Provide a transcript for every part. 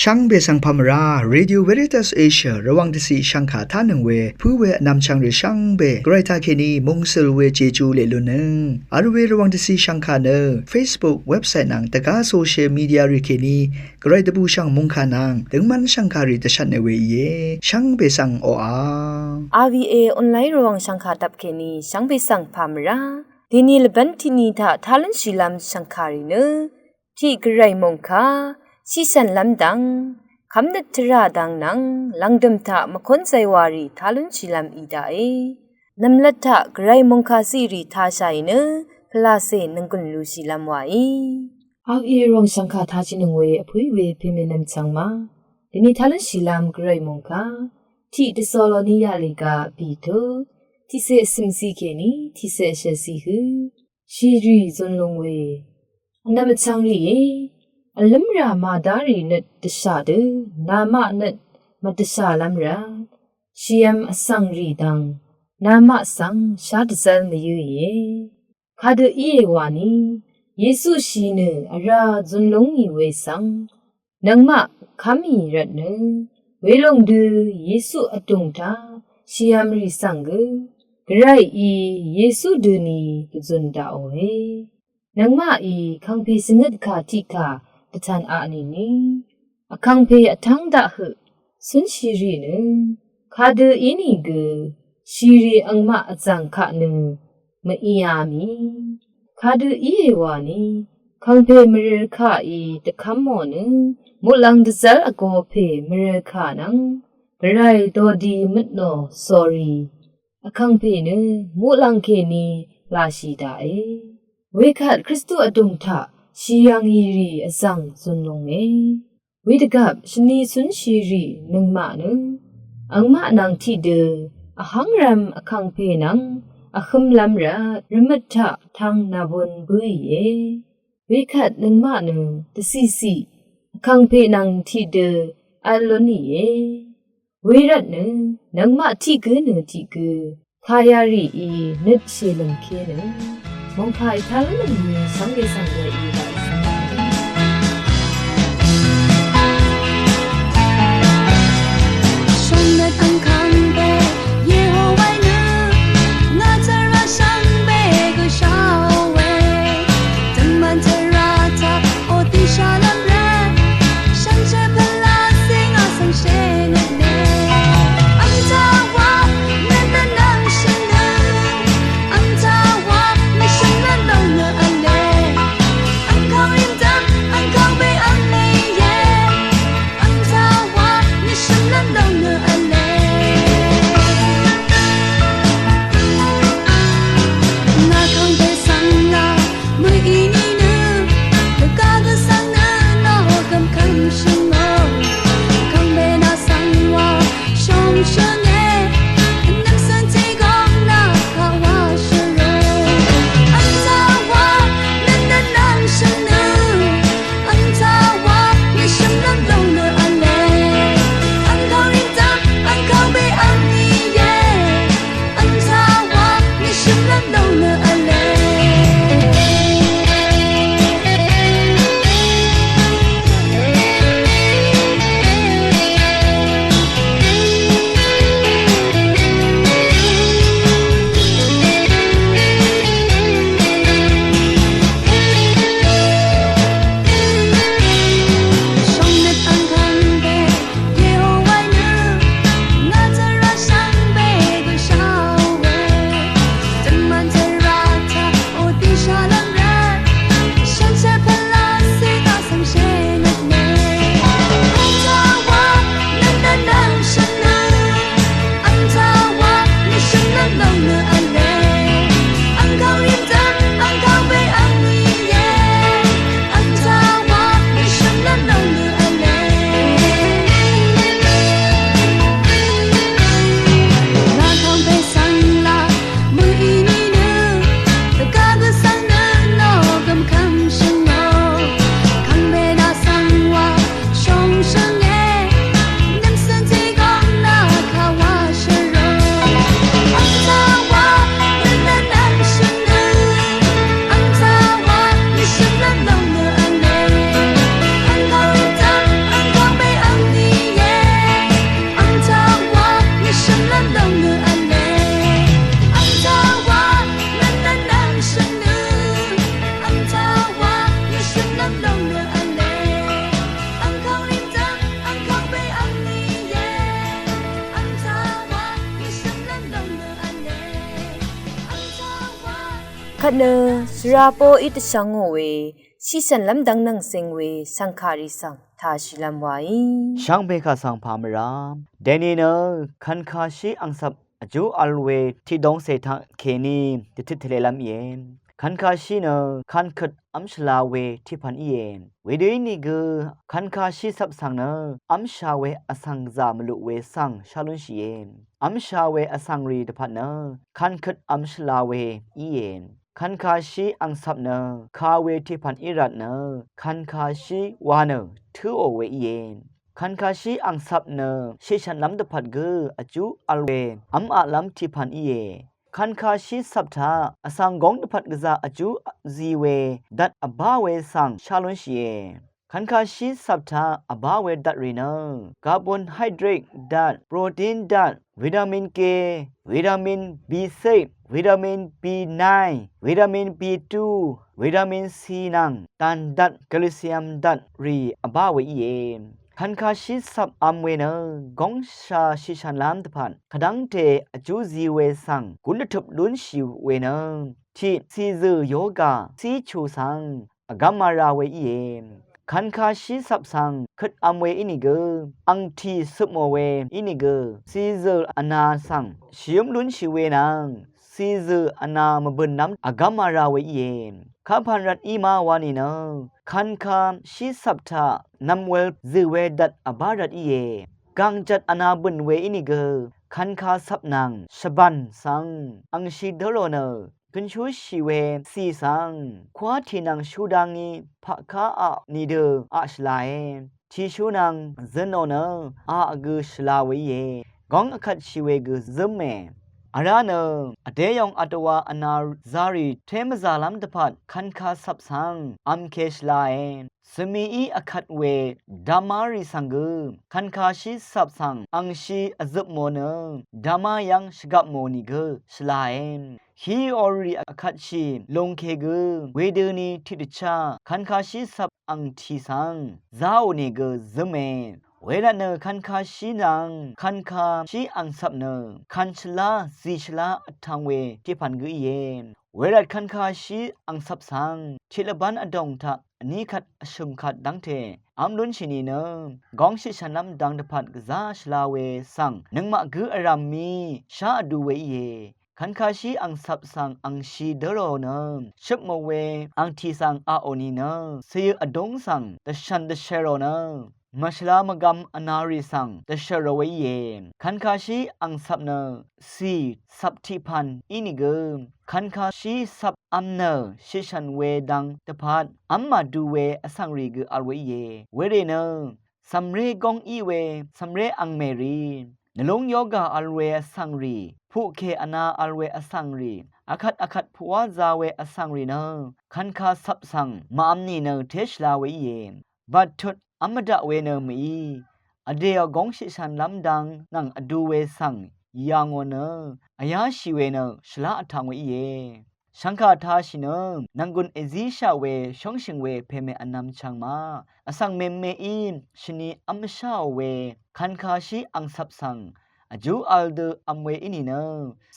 ช่างเบสังพามราเรดิโอเวริตัสเอเชียระวังที่สีช่างขาท่านึงเวผู้เวนำช่างหรือช่างเบไกรทาเคนีมงเซลเวเจจูเลลุนึงอาร์เวระวังที่สีช่างขาเนอ Facebook เว็บไซต์นังตะกาโซเชียลมีเดียริเคนีไกรตะบูช่างมงขานังถึงมันช่างขาริตชันเนเวเยช่างเบสังโออา RVA ออนไลน์ระวังช่างขาตับเคนีช่างเบสังพามราดีนีลบันทินีทาทาลันชิลัมช่างขาริเนที่ไกรมงคาชิสันลำดังคำนัดทราดังนังลังดมทะมคนไซวารีทาลุนชิลัมอีดาเอนำลัดทะไกรมงคาซีรีทาชัยเนพลาเซนังกุนลูชิลัมวาอาเอรองสังคาทาชินงเวอภุยเวพิเมนัมจังมาดินีทาลุนชิลัมไกรมงคาที่ดิซอลนียาลิกาปีโตที่เซซิมซีเคนีที่เซเชซีฮืชีรีซอนลงเวอันนั้นจังรีอลัมรามาดารีนัดตชาดนามานัดมัตชาลัมราชียมอสังรีดังนามาสังชาดซัลมยูเยคาดอีเอวานีเยซูชีเนอราจุนลงอีเวสังนังมาคามีรัดเนเวลงดูเยซูอตุงทาชียมรีสังกไรอีเยซูดูนีจุนดาโอเฮนังมาอีคังเพสงัดคาติคาตะทันอานีนีอคังเพอทังดะหึสุนชีรีนึคาเดอินีกชีรีอังมาอจังคะนึมะอียามีคาเดอีเอวานีคังเพมเรคาอีตะคัมมอนึมุลังดะซัลอโกเพมเรคานังกไรโตดีมิดโนสอรีอคังเพนมุลังเคนีลาชีดาเอเวคัดคริสตุอดุงทะชียังยีรีอสังซุนลงเอวิดกับชนีสุนชีรีนึงมานึอังมานังที่เดอหังรัมอคังเพนังอคัมลัมระรมัทธะทางนาบนบุยเยวิคัดนึงมานึตสีสีอคังเพนังที่เดอัลโลนีเยเวรัตนึนังมาที่กืนึที่กืคายารีอีนึดเชลมเคนึมองคายทาลนึงสังเกสังเกอีบา คันเนสราโปอิตชังโงเวชิสันลำดังนังเซงเวสังคาริสังทาชิลัมไวช่างเบคาสังพามรามเดนีเนคันคาชิอังสับจูอัลเวที่ดงเซทังเคนีติทิทเลลำเย็นคันคาชิเนคันขัดอัมชลาเวที่พันเย็นเวเดนิกคันคาชิสับสังเนอัมชาเวอสังจามลุเวสังชาลุนชีเยนอัมชาเวอสังรีตพันเนคันขัดอัมชลาเวอีเย็นคันคาชิอังสับเนคาเวที่พันอิรัตเนคันคาชิวานทือโอเวเย็นคันคาชีอังสับเนชิฉันลำตะพัดกืออจูอัลเวอัมอาลำที่พันอีเยคันคาชีสับทาอสังกงตะพัดกะซาอจูซีเวดัดอบาเวสังชาลุนชีเยคันคาชีสับทาอบาเวดัดรีเนคาร์บอนไฮเดรตดัดโปรตีนดัดวิตามินเควิตามิน B6 วิตามิน B9 วิตามิน B2 วิตามิน C นังตันดัดแคลเซียมดัดรีอบาเวอีเยคันคาชิสับอัมเวเนกงชาชิชันลามตะพันขดังเทอจูซีเวสังกุลทุบลุนชิวเวเนที่ซีซือโยกาซีชูสังอกัมมาราเวอีเยคันคาชิสับสังคัดอัมเวอินิเกอังทีสุโมเวอินิเกซีซืออนาสังชิมลุนชิเวนังซีซืออนามบุนน้ำอกัมมาราเวอีเยข้าพันรัตอีมาวานีนคันคาชิสับทานำเวลซึเวดัดอบารัดอีเยกังจัดอนาบุนเวอินิเกคันคาสับนางชบันสังอังชิดโลเนกุนชูชีเวซีสังควาทีนังชูดังนีพะคาอะนีเดอะชลาเอทีชูนังเซนโนเนอาอกุชลาเวเยกองอคัดชีเวกซึมเมอาราเนอเดยองอัตวาอนาซารีเทมซาลัมตะพัดคันคาสับสังอัมเคชลาเอสมีอีอคัดเวดามาริสังกคันคาชิสับสังอังชีอซึบโมเนดามายังชกับโมนิกชลาเอนฮีออรีอคัดชีลงเคกเวเดนีทิดชาคันคาชิสับอังทีสังซาโอเนกซเมเวลาเนคันคาชีนังคันคาชีอังสับเนคันชลาซีชลาทังเวที่พันกุเยนเวลาคันคาชีอังสับสังทิลบันอดงทะนี้ขัดชุมขัดดังเทอัมลุนชินีเนกองชิชันลำดังตะพัดกซาชลาเวสังนึงมะกืออรามีชาดูเวเยคันคาชีอังสับสังอังชีเดโรเนชุบโมเวอังทีสังอาโอนีเนเสียอดงสังตะชันตะเชโรเนมาชลามกำอนาริสังตะเชโรเวเยคันคาชีอังสับเนซีสับทิพันอินิเกคันคาชีสับอัมเนชิชันเวดังตะพัดอัมมาดูเวอสังรีกอัลเวเยเวเรเนสัมเรกองอีเวสัมเรอังเมรีนลงโยกาอัลเวอสังรีผู้เคอนาอัลเวอสังรีอคัดผัวซาเวอสังรีเนคันคาสับสังมาอัมนีเนเทชลาเวเยบัดทุดอัมดะเวเนมีอเดียกงชิชันลำดังนังอดูเวสังยางโนอายาชิเวเนชลาทังเวเยชังคาทาชิเนนังกุนเอซิชาเวชงชิงเวเพเมอันนำชังมาอสังเมเมอีชนีอัมชาเวคันคาชิอังสับสังอจูอัลเดอัมเวอินีเน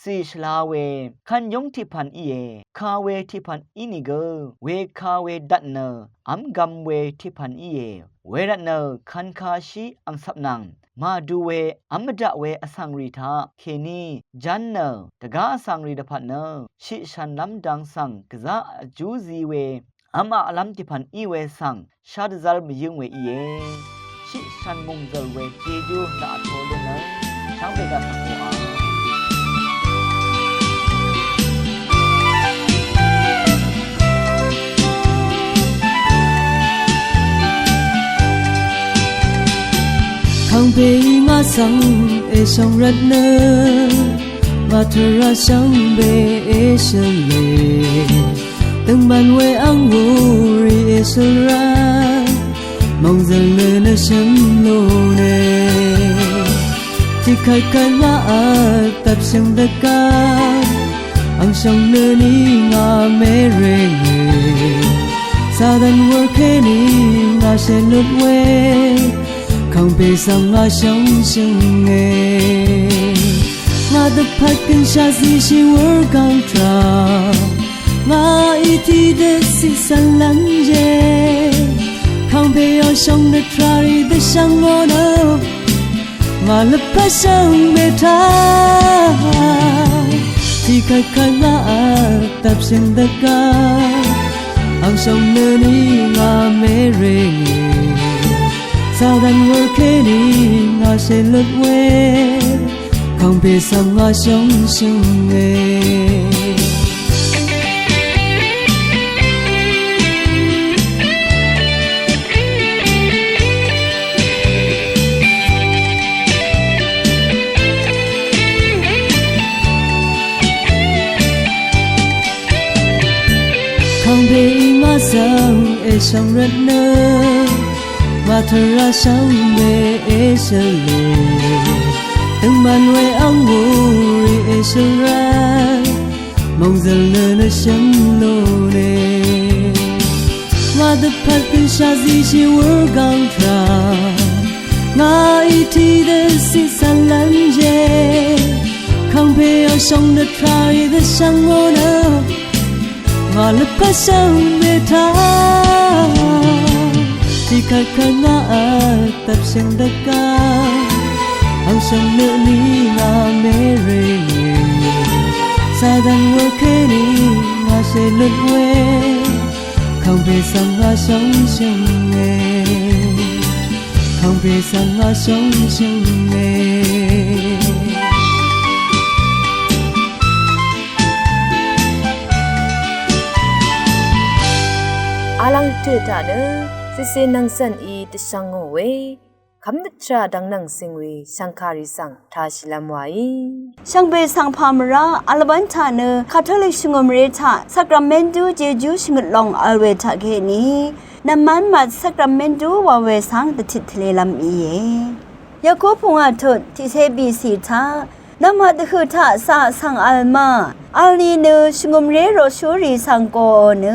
ซีชลาเวคันยงที่พันอีเยคาเวที่พันอินิเกเวคาเวดัตเนอัมกัมเวที่พันอีเยเวรัตเนคันคาชิอังสับนังมาดูเวอัมดะเวอสังรีทาเคนีจันเนตะกาอสังรีดะพันเนชิชันลำดังสังกะซาอจูซีเวอัมอะลัมที่พันอีเวสังชาดซัลมยึงเวอีเยชิชันมุงซัลเวเจจูนาโทลเนช่างเบกาสังโออา康贝我桑爱上热呢，我突然想被爱上嘞，等半为安我的爱上然，梦着了那什么呢？ที่ใครกันว่าตับเสียงตะการอังช่างเนื้อนี้งาไม่เร่งซาดันวัวแค่นี้งาเชนุดเวข้างไปสั่งงาช่างช่างเงาตะพัดกันชาสีชีวัวกังทรา ငါအီတီတဲ့စစ်စလန်ရဲ့ခေါင်ပေယောရှုံးတဲ့ထရီတဲ့ရှန်မောနောငါလက်ဖက်ဆောင်မေထားဒီခက်ခါငါတပ်စင်တဲ့ကအဆောင်နေနီငါမဲရေစာဒန်ဝခဲနီငါရှေလွတ်ဝဲခေါင်ပေဆောင်ငါရှုံးရှုံးငယ်ဆောင်အဆောင်ရနဝါထရာဆောင်မေအစလေတမန်ဝဲအောင်ငူရီအစရာမုံဇလနရှမ်လို့လေငါတဖတ်တင်ရှာစီရှိဝေကောင်ထရာငါအီတီတဲ့စစ်စလန်ကျေခေါင်ပေအဆောင်တဲ့ထရီတဲ့ဆန်ငိုနာငါလက်ဖက်ဆောင်မေထားဒီခက်ခါငါတပ်စင်တဲ့ကအဆောင်နေနီငါမဲရေစာဒန်ဝခဲနီငါရှေလွတ်ဝဲခေါင်ပေဆောင်ငါဆောင်ရှုံးငယ်ခေါင်ပေဆောင်ငါဆောင်ရှုံးငယ်อาลังเถิดาเนสิเซนังสันอีตชังโงเวคำนัดชาดังนังสิงเวสังคาริสังทาชิลามวายช่างเบสังพามราอัลบันทาเนคาทอลิกชงมเรทาสักราเมนดูเจจูชงลองอัลเวทาเกนีน้ำมันมัดสักราเมนดูวาเวสังตติทเลลามอีเยยากูพงอาทดที่เซบีสีทาน้ำมันคือทาสาสังอัลมาอัลลีเนชงมเรโรชูรีสังโกเน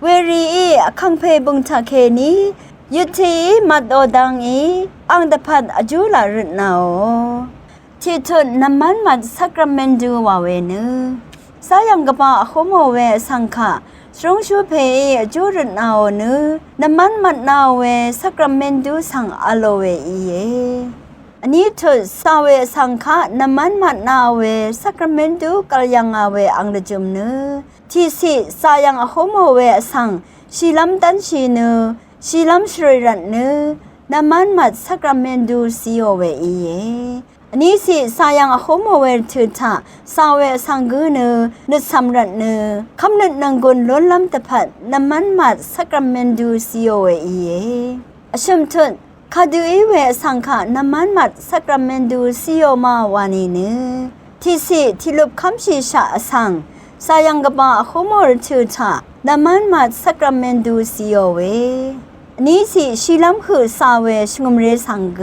เวรีคังเพบุงทาเคนียุทีมัดโอดังอีอังดพัดอจูลารุนาวที่ทนน้ำมันมัดสักราเมนดูวาเวเนสายังกะปะโคโมเวสังคะสรงชูเพอจูรุนาวเนน้ำมันมัดนาวเวสักราเมนดูสังอโลเวอีเยอันนี้เธอสาวเวสังคะน้ำมันมัดนาวเวสักราเมนดูกัลยังอาเวอังเดจุมเนที่สิสายังโคโมเวสังชีลัมตันชีเนชีลัมสรีรันเนน้ำมันมัดสักราเมนดูซีโอเวอีเยอันนี้สิสายังโคโมเวถือท่าสาวเวสังกูเนนึกสำรันเนคำนึกนังกุนล้นล้ำตะพัดน้ำมันมัดสักราเมนดูซีโอเวอีเยอชมทุนคาดูอีเวสังขะน้ำมันมัดสักราเมนดูซีโอมาวานีเนที่สิที่ลุบคำชีชาสังสายังกะบะโคโมรถือท่าน้ำมันมัดสักราเมนดูซีโอเวนี้สิชิลัมคือสาวเวชงมเรสังเก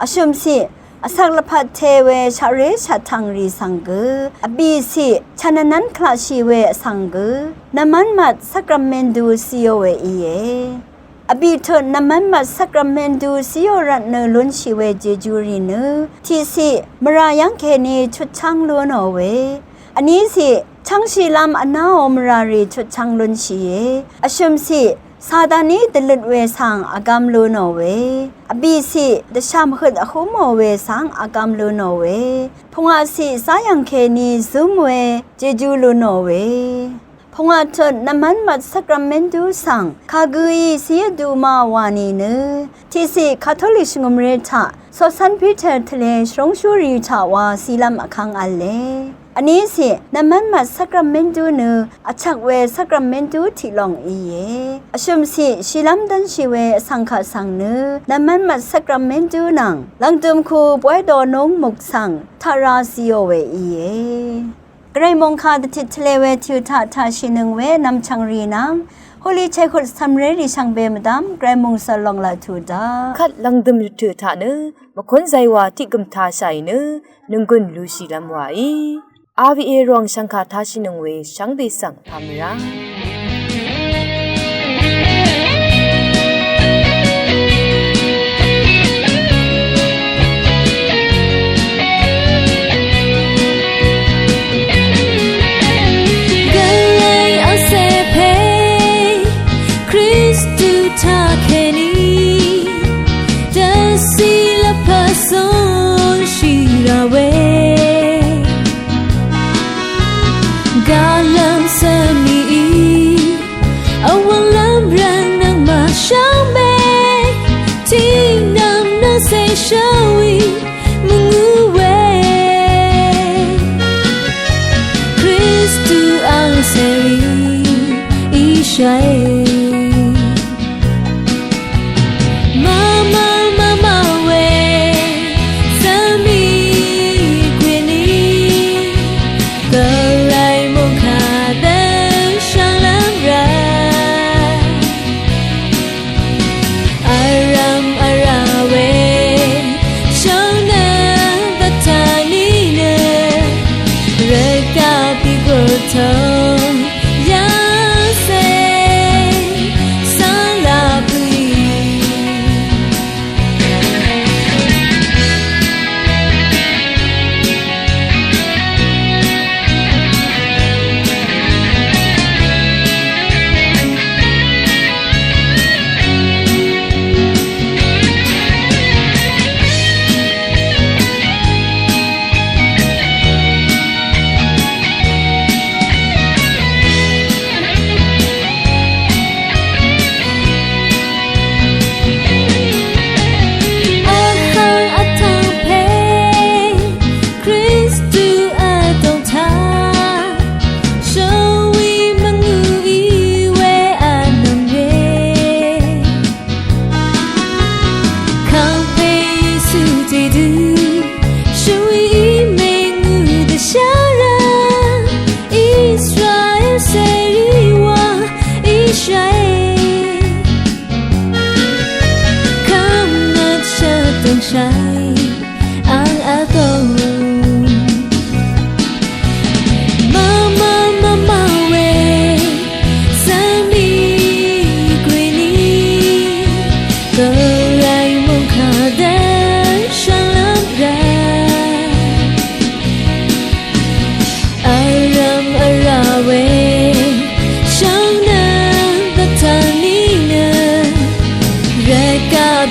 อชมสิอสักละพัดเทเวชาเรชาทังรีสังเกอบีสิชนะนั้นคลาชีเวสังเกน้ำมันมัดสักราเมนดูซีโอเวอีเยอบีเถิดน้ำมันมัดสักราเมนดูซีโอรันเนลุนชีเวเจจูรีเนที่สิมรายังเคนีชุดช่างล้วนเอาเวอันนี้สิช่างชีลามอนาอมรารีชุดช่างลุนชีเยอชมสิซาดานีตลุดเวสังอากามลูโนเวอบีสิดชามขึ้นอคุโมเวสังอากามลูโนเวพงอาสิสายังเคนีซุมเวเจจูลูโนเวพงอาทนน้ำมันมัดสักราเมนดูสังคากุยเสียดูมาวานีเนที่สิคาทอลิกงมเรทาโซซันพีเตอร์ทะเลชงชูรีชาวาซีลัมอคังอัลเลอันนี้สิน้ำมันมัดสักราเมนดูเนอชักเวสักราเมนดูที่ลองอีเยอชมสิชิลัมดันชีเวสังขะสังเนน้ำมันมัดสักราเมนดูนังลังตุมคูป่วยโดนงมุกสังทาราซิโอเวอีเยไกรมงคาติทะเลเวทิวทาทาชินึงเวนำชังรีนังฮอลีเชคุดซัมเรดิชังเบมดามไกรมงสลองลาทูดาคัดลังดมถือท่าเนมคนใจว่าที่กำทาใส่เนนึงกุนลูซีลำวายRVA รองสังฆาทาชินงเวสังเบสังพามราไกลอาศั shawi munguwe Kristu ang seri ishae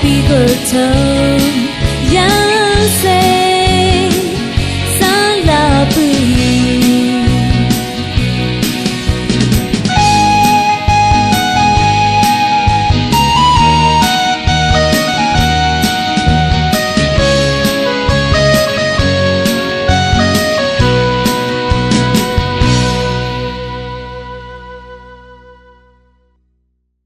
People